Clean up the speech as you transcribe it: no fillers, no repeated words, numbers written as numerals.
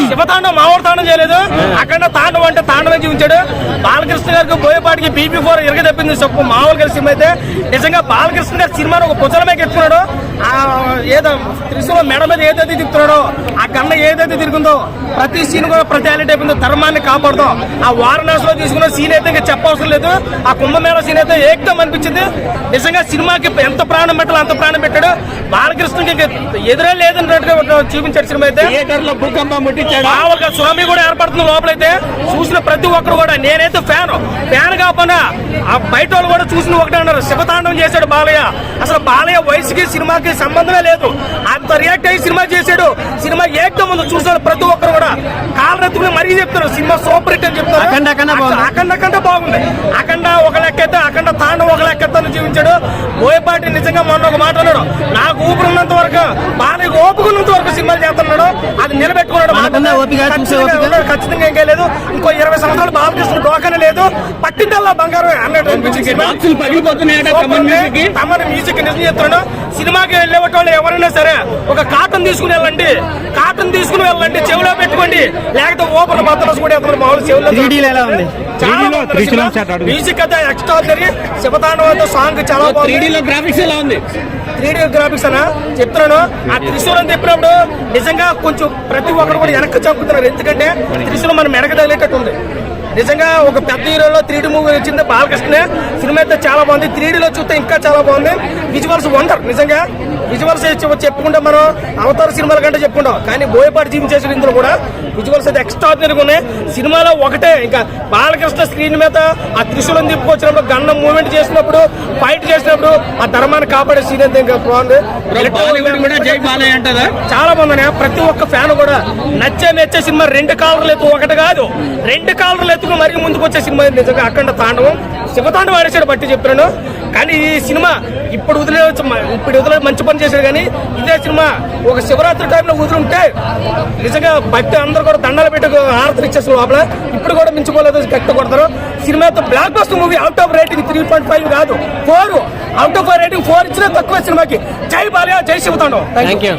శివతాండం మామూలు తాండం చేయలేదు. అక్కడ తాండం అంటే తాండమే చూపించాడు. బాలకృష్ణ గారికి బోయపాటికి బీపీ4 ఇరగ తప్పింది చెప్పు. మామూలుగా సినిమా అయితే నిజంగా బాలకృష్ణ గారి సినిమాను ఒక పుచ్చలమే ఎత్తున్నాడు. ఏదో త్రిశూల మెడ మీద ఏదైతే తిరుగుతున్నాడో, ఆ గన్న ఏదైతే తిరుగుందో, ప్రతి సీన్ కూడా ప్రతి హైలైట్ అయిపోయిందో, ధర్మాన్ని కాపాడుతాం. ఆ వారణాసిలో తీసుకున్న సీన్ అయితే ఇంకా చెప్పవసరం లేదు. ఆ కుంభమేళ సీన్ అయితే ఏకదం అనిపించింది. నిజంగా సినిమాకి ఎంత ప్రాణం పెట్టాలో అంత ప్రాణం పెట్టాడు. బాలకృష్ణకి ఎదురే లేదన్నట్టుగా చూపించాడు. సినిమా అయితే భూకంపం ముట్టించాడు. మామూలుగా సునామీ కూడా ఏర్పడుతుంది లోపలైతే. చూసిన ప్రతి ఒక్కరు కూడా, నేనైతే ఫ్యాన్ కాకపోయినా ఆ బయట వాళ్ళు కూడా చూసిన ఒకటే అన్నారు, శివతాండం చేశాడు బాలయ్య. అసలు బాలయ్య వయసుకి సినిమాకి సంబంధమే లేదు. అంత రియాక్ట్ అయ్యి సినిమా చేశాడు. సినిమా ఏకదం ముందు చూసిన ప్రతి ఒక్కరు కూడా కాళ్ళెత్తుకుని మరీ చెప్తారు సినిమా సూపర్ హిట్ అని చెప్తారు. అఖండ బాగుంది. అఖండ ఒక లెక్క అయితే అఖండ తాండం ఒక లెక్క జీవించాడు. బోయపాటి నిజంగా మొన్న ఒక మాట అన్నాడు, నాకు ఊపిరి ఉన్నంత వరకు బాలయ్య ఓపుకున్నంత వరకు సినిమాలు చేస్తున్నాడు. అది నిలబెట్టుకున్నాడు. ఖచ్చితంగా ఏం లేదు. ఇంకో 20 సంవత్సరాలు బాలకృష్ణ డోకనే లేదు. పట్టిందల్లా బంగారం అన్నట్టు తమని మ్యూజిక్ నిజం చెప్తున్నాడు. సినిమాకి వెళ్ళే వాళ్ళు ఎవరైనా సరే ఒక కాటన్ తీసుకుని వెళ్ళండి. చెవిలో పెట్టుకోండి. లేకపోతే ఓపెన్ బద్దలు కూడా వెళ్తున్నారు. మామూలు చెవిలో మ్యూజిక్ అయితే ఎక్స్ట్రాడినరీ. శివతాండం సాంగ్ చాలా బాగుంది. గ్రాఫిక్స్ ఎలా ఉంది? 3D గ్రాఫిక్స్ అనా చెప్తున్నాను. ఆ త్రిశూలం చెప్పినప్పుడు నిజంగా కొంచెం ప్రతి ఒక్కరు కూడా వెనక్కి చంపుతున్నారు. ఎందుకంటే త్రిశూలం మన మెడక తగిలేటట్టు ఉంది. నిజంగా ఒక పెద్ద హీరోలో 3D మూవీ వచ్చింది బాలకృష్ణ. సినిమా అయితే చాలా బాగుంది. 3Dలో చూస్తే ఇంకా చాలా బాగుంది. Visuals wonder. నిజంగా విజువల్స్ చెప్పుకుంటే మనం అవతార సినిమాల కంటే చెప్పుకుంటాం, కానీ బోయపాటి జీవించేసిన ఇందులో కూడా విజువల్స్ అయితే ఎక్స్ట్రాడినరీగా ఉన్నాయి. సినిమాలో ఒకటే ఇంకా బాలకృష్ణ స్క్రీన్ మీద ఆ త్రిశూలం తిప్పుకొచ్చినప్పుడు, గన్నం మూవ్మెంట్ చేసినప్పుడు, ఫైట్ చేసినప్పుడు ఆ ధర్మాన్ని కాపాడే సీన్ అయితే ఇంకా బాగుంది. చాలా బాగుంది. ప్రతి ఒక్క ఫ్యాన్ కూడా నచ్చే సినిమా. 2 కాలర్లు ఎత్తు, ఒకటి కాదు 2 కాలర్లు ఎత్తుకు మరీ ముందుకు వచ్చే సినిమా నిజంగా అఖండ తాండవం. శివతాండవం ఆడేసాడు బట్టి చెప్తున్నాను. కానీ ఈ సినిమా ఇప్పుడు వదిలే మంచి పని చేశాడు. కానీ ఇదే సినిమా ఒక శివరాత్రి టైంలో వదిలింటే నిజంగా బట్టి అందరూ కూడా దండాలు పెట్టి ఆరతులు ఇచ్చేస్తారు లోపల. ఇప్పుడు కూడా మించిపోలేదు, గట్టి కొడతారు. సినిమాతో block buster movie. Out of rating 3.5 కాదు 4. అవుట్ ఆఫ్ రేటింగ్ 4 ఇచ్చినా తక్కువ సినిమాకి. జై బాలయ్య, జై శివతాండవం. Thank you.